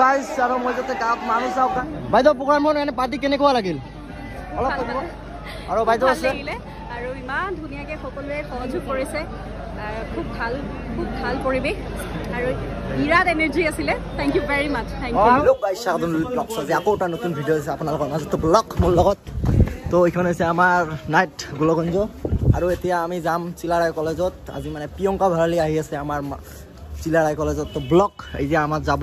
guys আৰু মই যাতে গাঁৱত মানুহ চাওক বাইদেউ প্ৰগ্ৰামৰ এনে পাৰ্টি কেনেকুৱা লাগিল অলপ কৈ দিব আৰু বাইদেউ আছে আৰু ইমান ধুনীয়াকৈ সকলোৱে সহযোগ কৰিছে খুব ভাল পৰিৱেশ আৰু বিৰাট এনাৰ্জি আছিলে thank you very much thank you hello guys স্বাগতম ব্লগছ আজি আকৌ এটা নতুন ভিডিঅ' আছে আপোনালোকৰ মাজত ব্লগ মোৰ লগত তো এইখন হৈছে আমাৰ নাইট গোলগঞ্জ আৰু এতিয়া আমি যাম চিলাৰায় কলেজত আজি মানে প্ৰিয়ংকা ভৰালী আহি আছে আমাৰ চিলাৰায় কলেজত তো ব্লগ এই যে আমাৰ যাব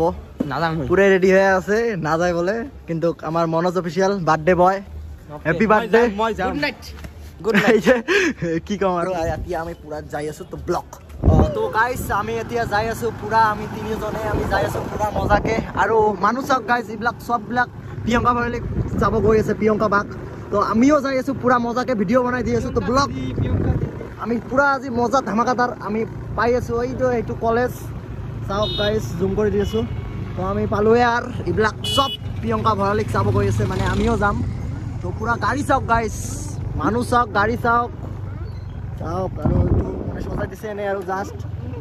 নাযাম পুৰে ৰেডি হৈ আছে নাযায় বলে কিন্তু আমাৰ মনোজ অফিচিয়েল বাৰ্থডে বয় হ্যাপি বাৰ্থডে মই যাম গুড নাইট গুড নাইট কি কম আৰু এতিয়া আমি পুৰা যাই আছো তো ব্লগ তো গাইস আমি এতিয়া যাই আছো পুৰা আমি তিনিজনে আমি যাই আছো পুৰা মজাকে আৰু মানুহ চাওক গাইস এইবিলাক সববিলাক প্ৰিয়ংকা ভৰালী যাব গৈ আছে প্ৰিয়ংকা বাক তো আমিও যাই আছো পুৰা মজাকে ভিডিঅ' বনাই দি আছো তো ব্লগ আমি পুৰা আজি মজা ধামাকাদাৰ আমি পাই আছো এইটো কলেজ চাওক গাইস জুম কৰি দি আছো তো আমি পালোৱে আৰু এইবিলাক সব প্ৰিয়ংকা ভৰালীক চাব গৈ আছে মানে আমিও যাম তো পুৰা গাড়ী চাওক গাইস মানুহ চাওক গাড়ী চাওক চাওক আৰু মানে সজাই দিছে এনে আৰু জাষ্ট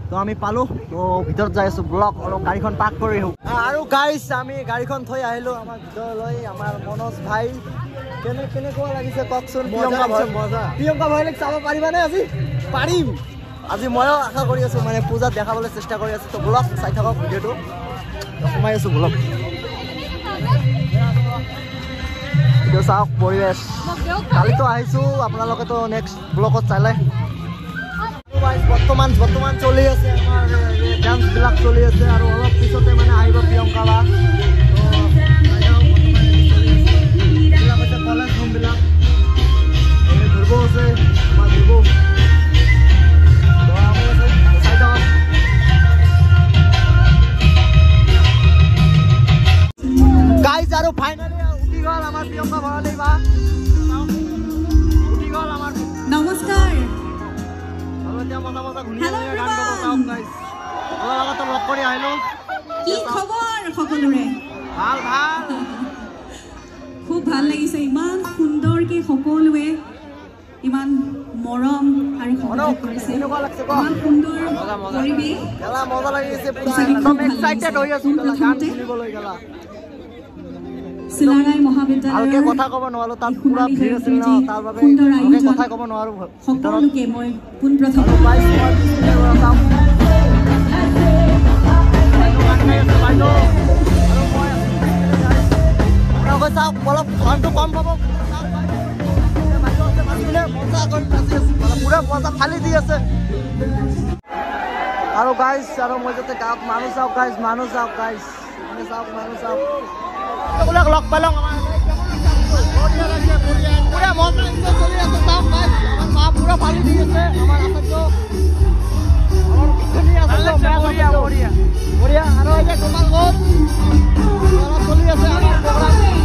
তো আমি পালো তো ভিতৰত যাই আছো ব্লগ অলপ গাড়ীখন পাৰ্ক কৰি আহোঁ আৰু গাইস আমি গাড়ীখন থৈ আহিলো আমাৰ ভিতৰলৈ আমাৰ মনোজ ভাই কেনেকুৱা লাগিছে কওকচোন প্ৰিয়ংকা ভৰালীক চাব পাৰিবানে আজি পাৰিম আজি ময়ো আশা কৰি আছো মানে পূজাত দেখাবলৈ চেষ্টা কৰি আছো তো ব্লগ চাই থাকক ভিডিঅ'টো সোমাই আছো ব্লগ ভিডিঅ' চাওক পৰিৱেশ কালিতো আহিছো আপোনালোকেতো নেক্সট ব্লগত চালে বৰ্তমান চলি আছে আমাৰ ডান্সবিলাক চলি আছে আৰু অলপ পিছতে মানে আহিব প্ৰিয়ংকা বা কলেজ ৰুমবিলাক ঘূৰিব আছে আমাৰ ঘূৰিব গাইজ আৰু ফাইনেলি উঠি গ'ল আমাৰ প্ৰিয়ংকা ভৰালী বা উঠি গ'ল আমাৰ নমস্কাৰ আৰু এতিয়া মজা ধুনীয়া গান গাব চাওক গাইজ অলপ আগতে লগ কৰি আহিলো কি খবৰ সকলোৰে ভাল খুব ভাল লাগিছে ইমান সুন্দৰকৈ সকলোৱে ইমান মৰম আৰু সহযোগ কৰিছে কেনেকুৱা লাগছে ইমান সুন্দৰ পৰিৱেশ গেলা মজা লাগিছে পুৰা একদম এক্সাইটেড হৈ আছো গান শুনিবলৈ গেলা চিলাৰায় মহাবিদ্যালয়ৰ ভালকে কথা ক'ব নোৱাৰো তাত পুৰা ভিৰ আছিল ন তাৰ বাবে ভালকে কথা ক'ব নোৱাৰো সকলোকে মই পোনপ্ৰথমে অলপ ঘৰটো কম পাব পুৰা মজা ফালি দি আছে আৰু গাইজ আৰু মই যাতে গাঁৱত মানুহ চাওক গাইজ মানুহ চাওক সকলোক লগ পালোঁ পুৰা মজা চলি আছে চাওক গাইজ আমাৰ মা পুৰা ফালি দি আছে আমাৰ বঢ়িয়া আৰু এতিয়া গোপাল গছ অলপ চলি আছে আমাৰ প্ৰগ্ৰাম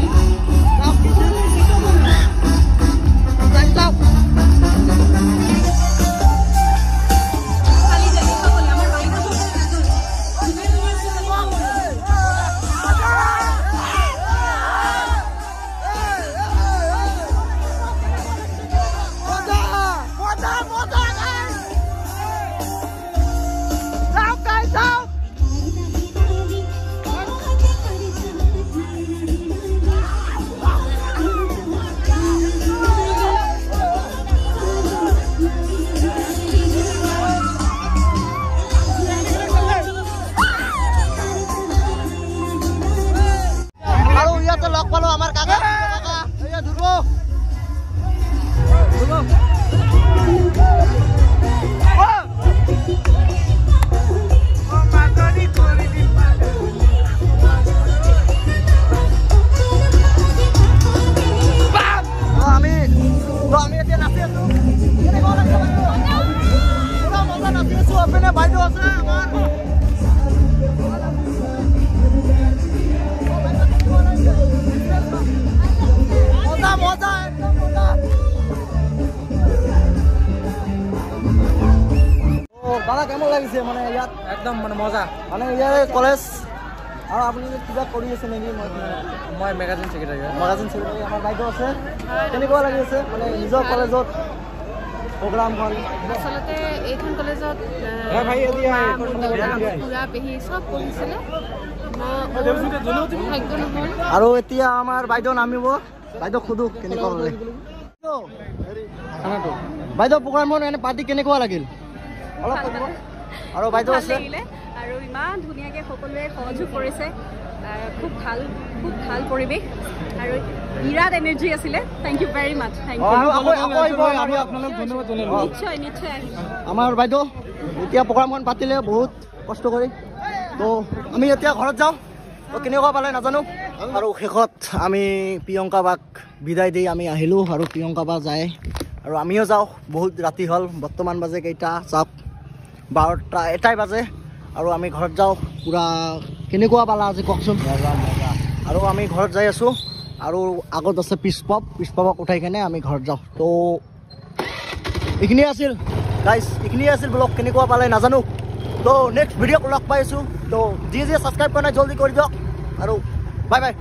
দাদা কেমন লাগিছে মানে ইয়াত একদম মানে মজা মানে ইয়াৰ কলেজ আৰু আপুনি কিবা কৰি আছে নেকি মই মেগাজিন ছেক্ৰেটাৰী আমাৰ বাইদেউ আছে কেনেকুৱা লাগি আছে মানে নিজৰ কলেজত প্ৰগ্ৰামখন আচলতে এইখন কলেজত খুৰা পেহী চব পঢ়িছিলে ভাগ্য নহ'ল আৰু এতিয়া আমাৰ বাইদেউ নামিব বাইদেউ সোধো কেনেকুৱা লাগে বাইদেউ প্ৰগ্ৰামখন এনে পাৰ্টি কেনেকুৱা লাগিল অলপ ক'ব আৰু বাইদেউ ভাল আছে লাগিলে আৰু ইমান ধুনীয়াকৈ সকলোৱে সহযোগ কৰিছে খুব ভাল পৰিৱেশ আৰু বিৰাট এনাৰ্জি আছিলে thank you very much thank you নিশ্চয় নিশ্চয় আহিম আমাৰ বাইদেউ এতিয়া প্ৰগ্ৰামখন পাতিলে বহুত কষ্ট কৰি তো আমি এতিয়া ঘৰত যাওঁ তো কেনেকুৱা পালে নাজানো আৰু শেষত আমি প্ৰিয়ংকা বাক বিদায় দি আমি আহিলোঁ আৰু প্ৰিয়ংকা বা যায় আৰু আমিও যাওঁ বহুত ৰাতি হ'ল বৰ্তমান বাজে কেইটা চাওক 12টা এটাই বাজে আৰু আমি ঘৰত যাওঁ পূৰা কেনেকুৱা পালা আজি কওকচোন আৰু আমি ঘৰত যাই আছোঁ আৰু আগত আছে পিছপক উঠাই কেনে আমি ঘৰত যাওঁ তো এইখিনিয়ে আছিল গাইজ এইখিনিয়ে আছিল ব্লগ কেনেকুৱা পালে নাজানো তো নেক্সট ভিডিঅ'ত লগ পাইছোঁ তো যিয়ে ছাবস্ক্ৰাইব কৰা নাই জলদি কৰি দিয়ক আৰু বাই বাই